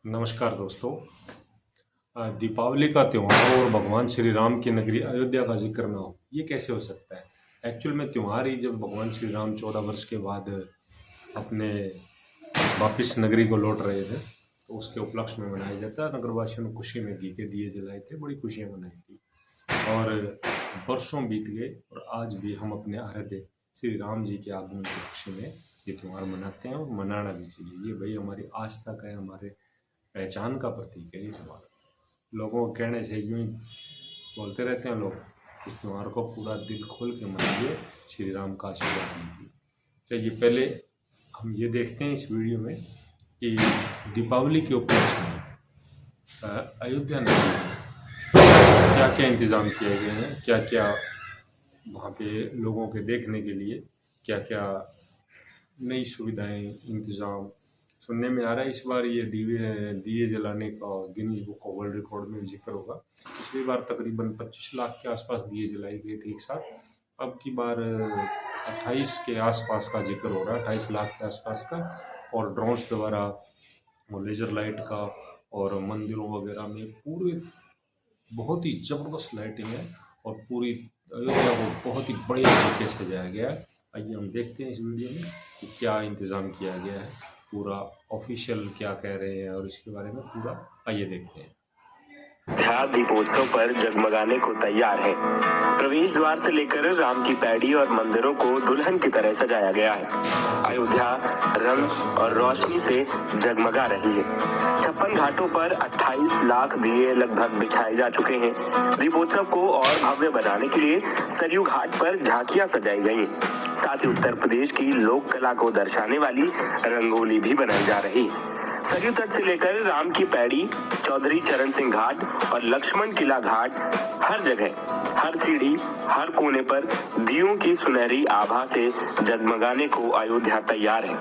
नमस्कार दोस्तों। दीपावली का त्यौहार और भगवान श्री राम की नगरी अयोध्या का जिक्र ना हो, ये कैसे हो सकता है। एक्चुअल में त्यौहार ही जब भगवान श्री राम 14 वर्ष के बाद अपने वापिस नगरी को लौट रहे थे तो उसके उपलक्ष्य में मनाया जाता है। नगरवासियों ने खुशी में घी के दिए जलाए थे, बड़ी खुशियाँ मनाई थी और वर्षों बीत गए और आज भी हम अपने आराध्य श्री राम जी के आगमन की खुशी में ये त्यौहार मनाते हैं और मनाना भी चाहिए। ये भाई हमारी आस्था का है, हमारे पहचान का प्रतीक है ये त्यौहार। लोगों के कहने से यूं ही बोलते रहते हैं लोग, इस त्यौहार को पूरा दिल खोल के मनाइए, श्री राम का आशीर्वाद लीजिए। चलिए पहले हम ये देखते हैं इस वीडियो में कि दीपावली के उपलक्ष्य में अयोध्या नगरी में क्या क्या इंतज़ाम किए गए हैं, क्या क्या वहाँ पे लोगों के देखने के लिए क्या क्या नई सुविधाएं इंतज़ाम सुनने में आ रहा है। इस बार ये दिए जलाने का Guinness book of world record में जिक्र होगा। पिछली बार तकरीबन 25 लाख के आसपास दिए जलाए गए थे एक साथ, अब की बार 28 के आसपास का जिक्र हो रहा है, 28 लाख के आसपास का। और ड्रोन्स द्वारा वो लेज़र लाइट का और मंदिरों वगैरह में पूरे बहुत ही ज़बरदस्त लाइटिंग है और पूरी अयोध्या को बहुत ही बढ़िया तरीके से सजाया गया है। आइए हम देखते हैं इस वीडियो में कि क्या इंतज़ाम किया गया है, पूरा ऑफिशियल क्या कह रहे हैं और इसके बारे में पूरा आइए देखते हैं। अयोध्या दीपोत्सव पर जगमगाने को तैयार है। प्रवेश द्वार से लेकर राम की पैड़ी और मंदिरों को दुल्हन की तरह सजाया गया है। अयोध्या रंग और रोशनी से जगमगा रही है। 56 घाटों पर 28 लाख दिए लगभग बिछाए जा चुके हैं। दीपोत्सव को और भव्य बनाने के लिए सरयू घाट पर झांकियां सजाई गई। साथ ही उत्तर प्रदेश की लोक कला को दर्शाने वाली रंगोली भी बनाई जा रही। सरयू तट से लेकर राम की पैड़ी, चौधरी चरण सिंह घाट और लक्ष्मण किला घाट, हर जगह, हर सीढ़ी, हर कोने पर दियों की सुनहरी आभा से जगमगाने को अयोध्या तैयार है।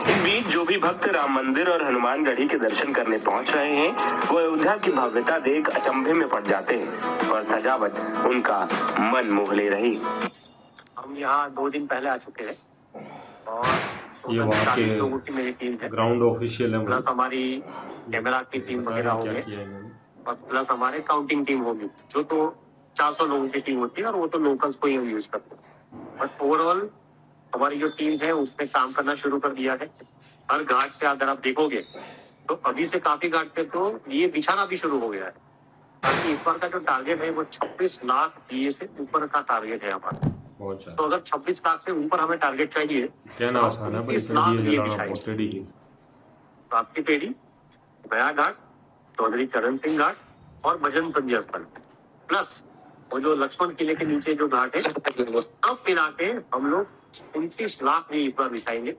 इस बीच जो भी भक्त राम मंदिर और हनुमानगढ़ी के दर्शन करने पहुंच रहे हैं, वो अयोध्या की भव्यता देख अचंभे में पड़ जाते हैं और सजावट उनका मन मोह ले रही। हम यहाँ 2 दिन पहले आ चुके हैं और ये वहाँ के लोगों की मेरी टीम है, ग्राउंड ऑफिशियल है, प्लस हमारी कैमरा की टीम वगैरह होगी और प्लस हमारे काउंटिंग टीम होगी, जो तो 400 लोगों की टीम होती है और वो तो लोकल्स को ही हम यूज करते हैं। बट ओवरऑल हमारी जो टीम है उसने काम करना शुरू कर दिया है। हर घाट पे अगर आप देखोगे तो अभी से काफी घाट पे तो ये बिछाना भी शुरू हो गया है। बाकी इस बार का जो टारगेट है वो 26 लाख दिए से ऊपर का टारगेट है हमारा। तो अगर 26 लाख से ऊपर हमें टारगेट चाहिए, क्या ना आसान है, 30 लाख दिए बिछाए। तो आपकी पेड़ी, गया घाट, चौधरी चरण सिंह घाट और भजन संध्या स्थल, प्लस वो जो लक्ष्मण किले के नीचे जो घाट है, सब मिला के हम लोग 29 लाख भी इस बार बिछाएंगे,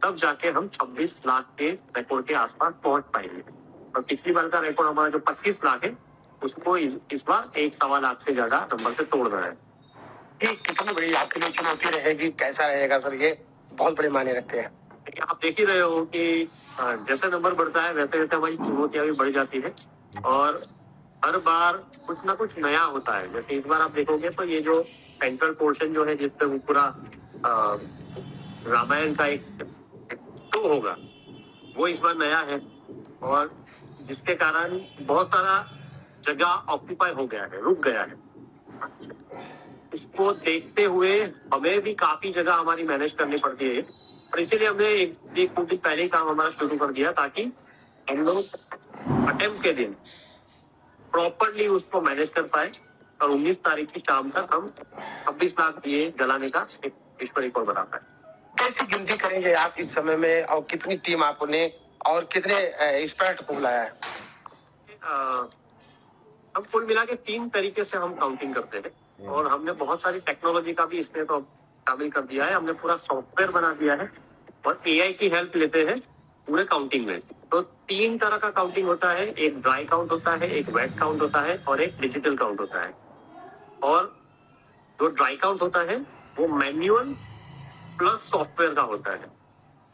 तब जाके हम 26 लाख के रिकॉर्ड के आसपास पहुंच पाएंगे। और पिछली बार का रिकॉर्ड हमारा जो 25 लाख है, उसको इस बार 1.25 लाख से ज्यादा नंबर से तोड़ना है। कितनी बड़ी आपके लिए चुनौती रहेगी, कैसा रहेगा सर? ये बहुत बड़े मायने रखते हैं। आप देख ही रहे हो कि जैसे नंबर बढ़ता है वैसे वैसे हमारी चुनौतियां भी बढ़ जाती है और हर बार कुछ ना कुछ नया होता है। जैसे इस बार आप देखोगे तो ये जो सेंट्रल पोर्शन जो है जिसपे वो पूरा रामायण का एक तो होगा, वो इस बार नया है और जिसके कारण बहुत सारा जगह ऑक्यूपाई हो गया है, रुक गया है। इसको देखते हुए हमें भी काफी जगह हमारी मैनेज करनी पड़ती है और इसीलिए हमने एक दिन पहले ही काम हमारा शुरू कर दिया ताकि हम लोग अटेम्प्ट के दिन प्रॉपरली उसको मैनेज कर पाए और 19 तारीख की शाम तक हम 26 लाख दिए जलाने का एक विश्व रिकॉर्ड बना पाए। कैसी गिनती करेंगे आप इस समय में और कितनी टीम आपने और कितने एक्सपर्ट को बुलाया है? हम कुल मिला के 3 तरीके से हम काउंटिंग करते हैं और हमने बहुत सारी टेक्नोलॉजी का भी इसमें तो शामिल कर दिया है। हमने पूरा सॉफ्टवेयर बना दिया है और एआई की हेल्प लेते हैं पूरे काउंटिंग में। तो 3 तरह का काउंटिंग होता है, एक ड्राई काउंट होता है, एक वेट काउंट होता है और एक डिजिटल काउंट होता है। और जो ड्राई काउंट होता है वो मैन्युअल प्लस सॉफ्टवेयर का होता है।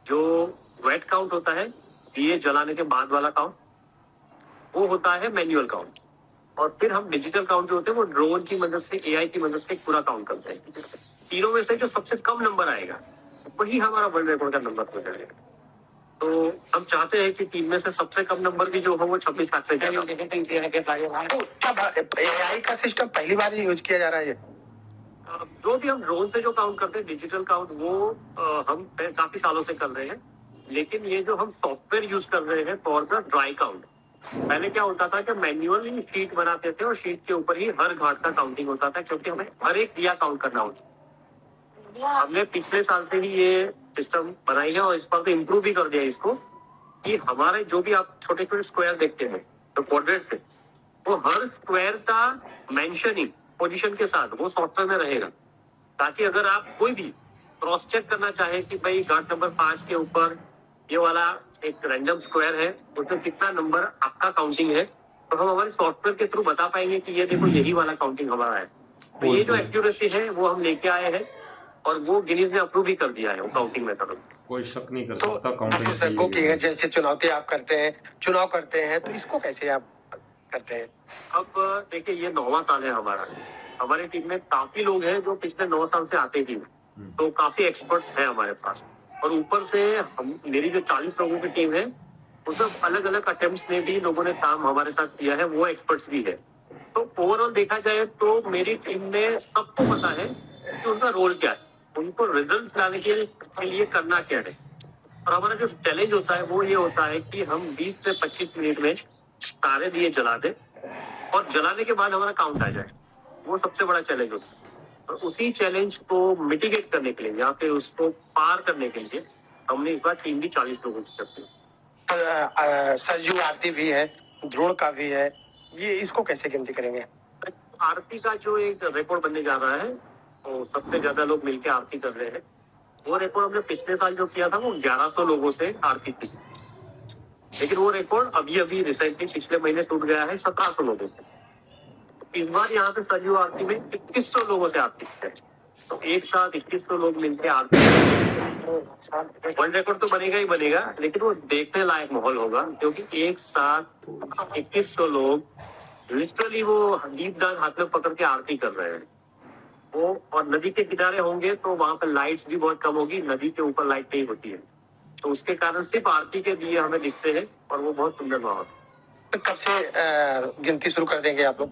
जो वेट काउंट होता है, दिए जलाने के बाद वाला काउंट, वो होता है मैन्युअल काउंट। और फिर हम डिजिटल काउंट जो होते हैं वो ड्रोन की मदद से, एआई की मदद से पूरा काउंट करते हैं। तीनों में से जो सबसे कम नंबर आएगा वही हमारा वर्ल्ड रिकॉर्ड का नंबर हो जाएगा। तो हम चाहते हैं कि टीम में से सबसे कम नंबर भी जो हो वो 26 लाख से ज्यादा हो। तो क्या एआई का सिस्टम पहली बार यूज किया जा रहा है ये? जो भी हम ड्रोन से जो काउंट करते हैं डिजिटल काउंट वो हम काफी सालों से कर रहे हैं, लेकिन ये जो हम सॉफ्टवेयर यूज कर रहे हैं फॉर द ड्राई काउंट, पहले क्या होता था कि मैन्युअली शीट बनाते थे और शीट के ऊपर ही हर घाट का काउंटिंग होता था, क्योंकि हमें हर एक दिया काउंट करना होता। हमने पिछले साल से ही ये सिस्टम बनाई है और इस पर तो इम्प्रूव भी कर दिया इसको, कि हमारे जो भी आप छोटे छोटे स्क्वायर देखते हैं तो क्वाड्रेंट से, वो हर स्क्वायर का मेंशनिंग पोजीशन के साथ वो सॉफ्टवेयर में रहेगा, ताकि अगर आप कोई भी क्रॉस चेक करना चाहे कि भाई घाट नंबर 5 के ऊपर ये वाला एक रैंडम स्क्वायर है, उसमें कितना नंबर आपका काउंटिंग है, तो हम हमारे सॉफ्टवेयर के थ्रू बता पाएंगे कि ये देखो यही वाला काउंटिंग हमारा है। तो ये जो एक्यूरेसी है वो हम लेके आए हैं और वो गिनीज ने अप्रूव भी कर दिया है वो काउंटिंग मेथड। कोई शक नहीं कर तो सकता काउंटिंग सर को कि जैसे चुनौती आप करते हैं, चुनाव करते हैं, तो इसको कैसे आप करते हैं? अब देखिए ये 9वां साल है हमारा, हमारी टीम में काफी लोग हैं जो पिछले 9 साल से आते ही हैं, तो काफी एक्सपर्ट्स हैं हमारे पास, और ऊपर से हम मेरी जो 40 लोगों की टीम है वो सब अलग अलग अटेम्प्ट्स में भी लोगों ने काम हमारे साथ किया है, वो एक्सपर्ट्स भी है। तो ओवरऑल देखा जाए तो मेरी टीम में सबको पता है कि उनका रोल क्या है, उनको रिजल्ट लाने के लिए करना क्या है, और हमारा जो चैलेंज होता है वो ये होता है कि हम 20 से 25 मिनट में सारे दिए जला दें और जलाने के बाद हमारा काउंट आ जाए, वो सबसे बड़ा चैलेंज होता है। और उसी चैलेंज को मिटिगेट करने के लिए या फिर उसको पार करने के लिए हमने इस बार टीम भी 40 लोगों की करती है। सरजू आरती भी है, ध्रुव का भी है, ये इसको कैसे गिनती करेंगे? आरती का जो एक रिकॉर्ड बनने जा रहा है, तो सबसे ज्यादा लोग मिलकर आरती कर रहे हैं, वो रिकॉर्ड हमने पिछले साल जो किया था वो 1100 लोगों से आरती की, लेकिन वो रिकॉर्ड अभी रिसेंटली पिछले महीने टूट गया है 1700 लोगों से। इस बार यहाँ पे सरयू आरती में 2100 लोगों से आरती है, तो एक साथ 2100 लोग मिलकर आरती, वर्ल्ड रिकॉर्ड तो बनेगा ही बनेगा, लेकिन वो देखने लायक माहौल होगा, क्योंकि एक साथ 2100 लोग लिटरली वो दीपदान हाथ में पकड़ के आरती कर रहे हैं वो, और नदी के किनारे होंगे तो वहां पर लाइट्स भी बहुत कम होगी, नदी के ऊपर लाइट नहीं होती है, तो उसके कारण सिर्फ आरती के दिए हमें दिखते हैं और वो बहुत सुंदर माहौल। तो कब से गिनती शुरू कर देंगे आप लोग?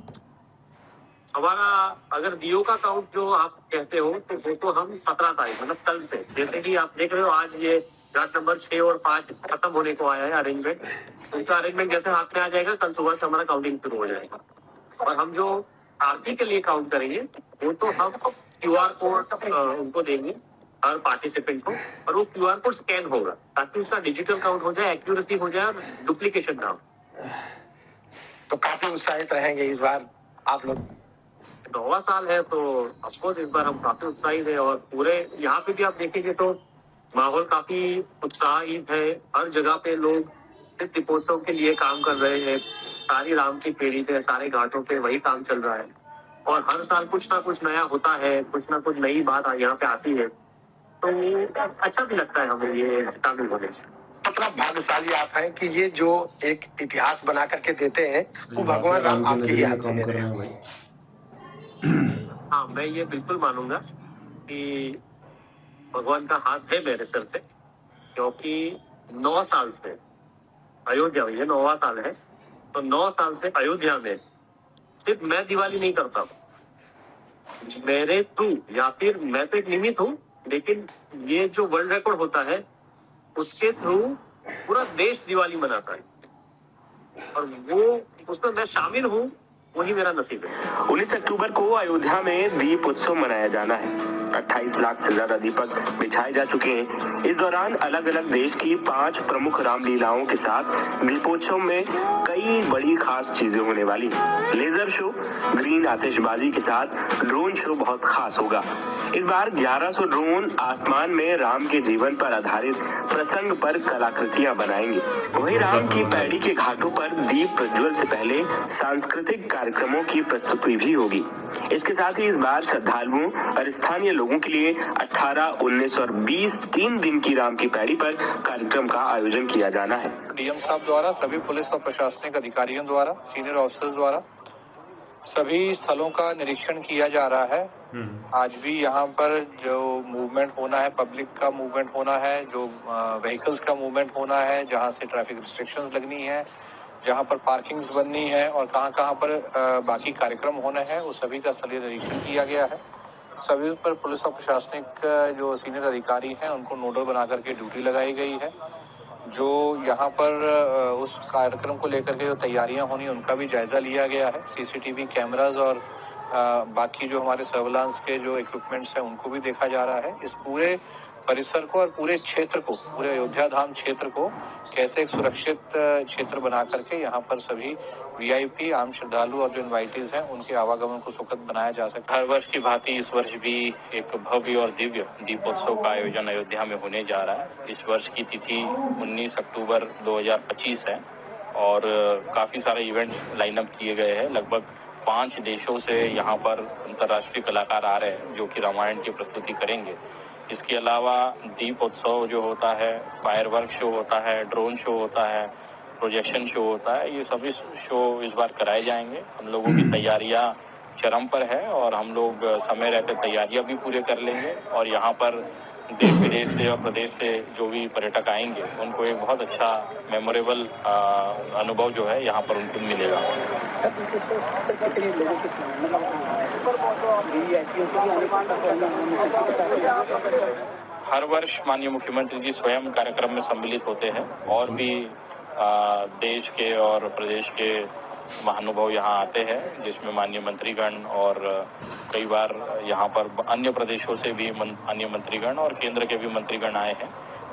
हमारा अगर दियो का काउंट जो आप कहते हो तो वो तो हम 17 तारीख मतलब कल से, जैसे कि आप देख रहे हो आज ये घाट नंबर 6 और 5 खत्म होने को आया है अरेंजमेंट, उनका अरेंजमेंट जैसे हाथ में आ जाएगा कल सुबह से हमारा काउंटिंग शुरू हो जाएगा। और हम जो आरती के लिए काउंट करेंगे वो तो हम QR कोड उनको देंगे हर पार्टिसिपेंट को, और वो QR कोड स्कैन होगा ताकि उसका डिजिटल काउंट हो जाए, एक्यूरेसी हो जाए और डुप्लीकेशन ना हो। तो काफी उत्साहित रहेंगे इस बार आप लोग? 9वां साल है तो ऑफकोर्स इस बार हम काफी उत्साहित है, और पूरे यहाँ पे भी आप देखेंगे तो माहौल काफी उत्साहित है, हर जगह पे लोग सिर्फ दीपोत्सव के लिए काम कर रहे हैं, सारी राम की पीढ़ी पे सारे घाटों पे वही काम चल रहा है, और हर साल कुछ ना कुछ नया होता है, कुछ ना कुछ नई बात यहाँ पे आती है, तो अच्छा भी लगता है हमें ये शामिल होने से। कितना भाग्यशाली आप हैं कि ये जो एक इतिहास बना करके देते हैं वो भगवान राम आपके ही हाथ से दे रहे हैं। हाँ, मैं ये बिल्कुल मानूंगा कि भगवान का हाथ है मेरे सर पे, क्योंकि 9 साल से अयोध्या में, ये 9वां साल है, तो 9 साल से अयोध्या में सिर्फ मैं दिवाली नहीं करता, मेरे थ्रू या फिर मैं तो एक निमित्त हूँ, लेकिन ये जो वर्ल्ड रिकॉर्ड होता है उसके थ्रू पूरा देश दिवाली मनाता है, और वो उसमें मैं शामिल हूँ, वही मेरा नसीब है। 19 अक्टूबर को अयोध्या में दीप उत्सव मनाया जाना है। 28 लाख से ज्यादा दीपक बिछाए जा चुके हैं। इस दौरान अलग अलग देश की 5 प्रमुख रामलीलाओं के साथ दीपोत्सव में कई बड़ी खास चीजें होने वाली हैं। लेजर शो, ग्रीन आतिशबाजी के साथ ड्रोन शो बहुत खास होगा। इस बार 1100 ड्रोन आसमान में राम के जीवन पर आधारित प्रसंग पर कलाकृतियां बनाएंगे। वहीं राम की पैड़ी के घाटों पर दीप प्रज्वल से पहले सांस्कृतिक कार्यक्रमों की प्रस्तुति भी होगी। इसके साथ ही इस बार श्रद्धालुओं और स्थानीय लोगों के लिए 18, 19 और 20 3 दिन की राम की पैड़ी पर कार्यक्रम का आयोजन किया जाना है। डीएम साहब द्वारा, सभी पुलिस और प्रशासनिक अधिकारियों द्वारा, सीनियर ऑफिसर्स द्वारा सभी स्थलों का निरीक्षण किया जा रहा है। आज भी यहाँ पर जो मूवमेंट होना है, पब्लिक का मूवमेंट होना है, जो व्हीकल्स का मूवमेंट होना है, जहाँ से ट्रैफिक रिस्ट्रिक्शंस लगनी है, जहाँ पर पार्किंग्स बननी है और कहाँ पर बाकी कार्यक्रम होने हैं, उस सभी का स्थलीय निरीक्षण किया गया है। सभी पर पुलिस और प्रशासनिक जो सीनियर अधिकारी हैं उनको नोडल बना करके ड्यूटी लगाई गई है। जो यहाँ पर उस कार्यक्रम को लेकर के जो तैयारियां होनी उनका भी जायजा लिया गया है। सीसीटीवी कैमरास और बाकी जो हमारे सर्विलांस के जो इक्विपमेंट्स हैं उनको भी देखा जा रहा है। इस पूरे परिसर को और पूरे क्षेत्र को, पूरे अयोध्या धाम क्षेत्र को कैसे एक सुरक्षित क्षेत्र बना करके यहाँ पर सभी वीआईपी, आम श्रद्धालु और जो इनवाइटीज हैं उनके आवागमन को सुखद बनाया जा सकता है। हर वर्ष की भांति इस वर्ष भी एक भव्य और दिव्य दीपोत्सव का आयोजन अयोध्या में होने जा रहा है। इस वर्ष की तिथि 19 अक्टूबर 2025 है और काफ़ी सारे इवेंट्स लाइनअप किए गए हैं। लगभग 5 देशों से यहाँ पर अंतर्राष्ट्रीय कलाकार आ रहे हैं जो कि रामायण की प्रस्तुति करेंगे। इसके अलावा दीपोत्सव जो होता है, फायरवर्क शो होता है, ड्रोन शो होता है, प्रोजेक्शन शो होता है, ये सभी शो इस बार कराए जाएंगे। हम लोगों की तैयारियां चरम पर है और हम लोग समय रहते तैयारियां भी पूरे कर लेंगे और यहाँ पर देश विदेश से और प्रदेश से जो भी पर्यटक आएंगे उनको एक बहुत अच्छा मेमोरेबल अनुभव जो है यहाँ पर उनको मिलेगा। हर वर्ष माननीय मुख्यमंत्री जी स्वयं कार्यक्रम में सम्मिलित होते हैं और भी देश के और प्रदेश के महानुभाव यहाँ आते हैं, जिसमें माननीय मंत्रीगण और कई बार यहाँ पर अन्य प्रदेशों से भी अन्य मंत्रीगण और केंद्र के भी मंत्रीगण आए हैं।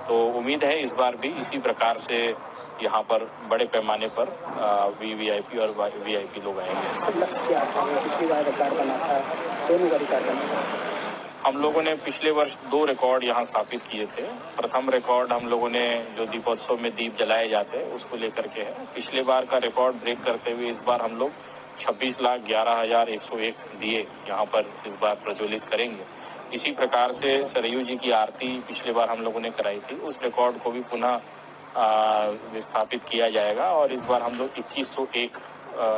तो उम्मीद है इस बार भी इसी प्रकार से यहाँ पर बड़े पैमाने पर वीवीआईपी और वीआईपी लोग आएंगे। हम लोगों ने पिछले वर्ष 2 रिकॉर्ड यहाँ स्थापित किए थे। प्रथम रिकॉर्ड हम लोगों ने जो दीपोत्सव में दीप जलाए जाते हैं उसको लेकर के है। पिछले बार का रिकॉर्ड ब्रेक करते हुए इस बार हम लोग 26,11,101 दिए यहाँ पर इस बार प्रज्वलित करेंगे। इसी प्रकार से सरयू जी की आरती पिछले बार हम लोगों ने कराई थी, उस रिकॉर्ड को भी पुनः विस्थापित किया जाएगा और इस बार हम लोग 2101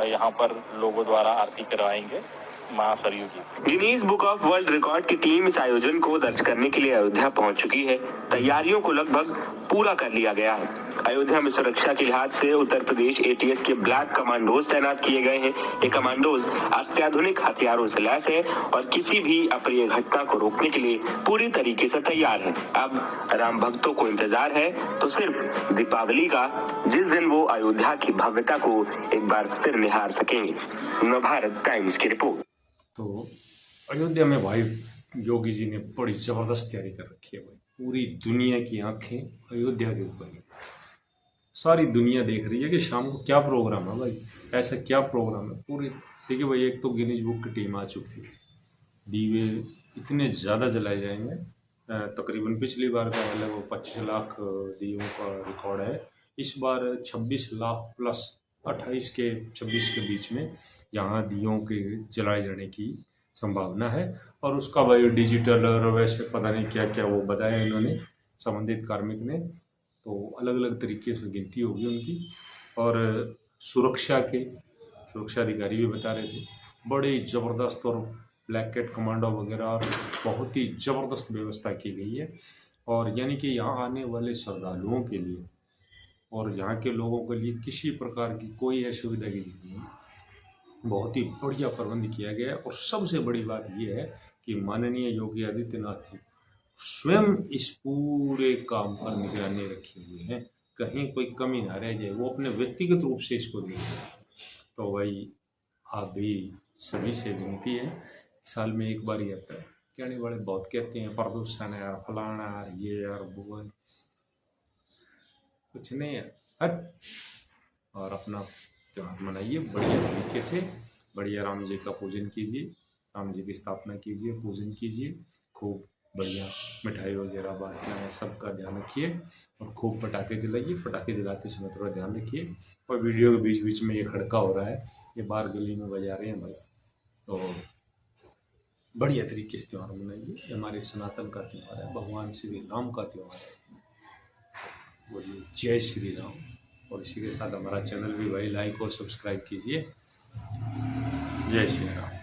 यहाँ पर लोगों द्वारा आरती करवाएंगे मां Saryu ji. Guinness book of world record की टीम इस आयोजन को दर्ज करने के लिए अयोध्या पहुंच चुकी है। तैयारियों को लगभग पूरा कर लिया गया है। अयोध्या में सुरक्षा के लिहाज से उत्तर प्रदेश एटीएस के ब्लैक कमांडोज तैनात किए गए हैं। ये कमांडोज अत्याधुनिक हथियारों से लैस है और किसी भी अप्रिय घटना को रोकने के लिए पूरी तरीके से तैयार है। अब राम भक्तों को इंतजार है तो सिर्फ दीपावली का, जिस दिन वो अयोध्या की भव्यता को एक बार फिर निहार सकेंगे। नवभारत टाइम्स की रिपोर्ट। तो अयोध्या में भाई योगी जी ने बड़ी ज़बरदस्त तैयारी कर रखी है भाई। पूरी दुनिया की आंखें अयोध्या के ऊपर है। सारी दुनिया देख रही है कि शाम को क्या प्रोग्राम है भाई, ऐसा क्या प्रोग्राम है। पूरी देखिए भाई, एक तो गिनीज बुक की टीम आ चुकी है। दीवे इतने ज़्यादा जलाए जाएंगे, तकरीबन पिछली बार का अलग वो 25 लाख दीवों का रिकॉर्ड है। इस बार 26 लाख प्लस 28 के 26 के बीच में यहाँ दियों के जलाए जाने की संभावना है। और उसका भाई डिजिटल और वैसे पता नहीं क्या क्या वो बताया इन्होंने, संबंधित कार्मिक ने। तो अलग अलग तरीके से गिनती होगी उनकी। और सुरक्षा अधिकारी भी बता रहे थे बड़ी ज़बरदस्त और ब्लैक कैट कमांडो वगैरह और बहुत ही ज़बरदस्त व्यवस्था की गई है। और यानी कि यहाँ आने वाले श्रद्धालुओं के लिए और यहाँ के लोगों के लिए किसी प्रकार की कोई असुविधा की नहीं है। बहुत ही बढ़िया प्रबंध किया गया है। और सबसे बड़ी बात यह है कि माननीय योगी आदित्यनाथ जी स्वयं इस पूरे काम पर निगरानी रखे हुए हैं, कहीं कोई कमी ना रह जाए। वो अपने व्यक्तिगत रूप से इसको देख रहे हैं। तो भाई आप भी सभी से विनती है, साल में एक बार ही आता है। कहने वाले बहुत कहते हैं प्रदूषण है यार, फलाना यार, ये यार वो है, कुछ नहीं है हट। और अपना त्यौहार मनाइए बढ़िया तरीके से। बढ़िया राम जी का पूजन कीजिए, राम जी की स्थापना कीजिए, पूजन कीजिए। खूब बढ़िया मिठाई वगैरह बांटना है, सबका ध्यान रखिए। और खूब पटाखे जलाइए। पटाखे जलाते समय थोड़ा ध्यान रखिए। और वीडियो के बीच बीच में ये खड़का हो रहा है, ये बाहर गली में बजा रहे हैं भाई। तो बढ़िया तरीके से त्यौहार मनाइए। ये हमारे सनातन का त्यौहार है, भगवान श्री राम का त्यौहार है। बोलिए जय श्री राम। और इसी के साथ हमारा चैनल भी भाई लाइक और सब्सक्राइब कीजिए। जय श्री राम।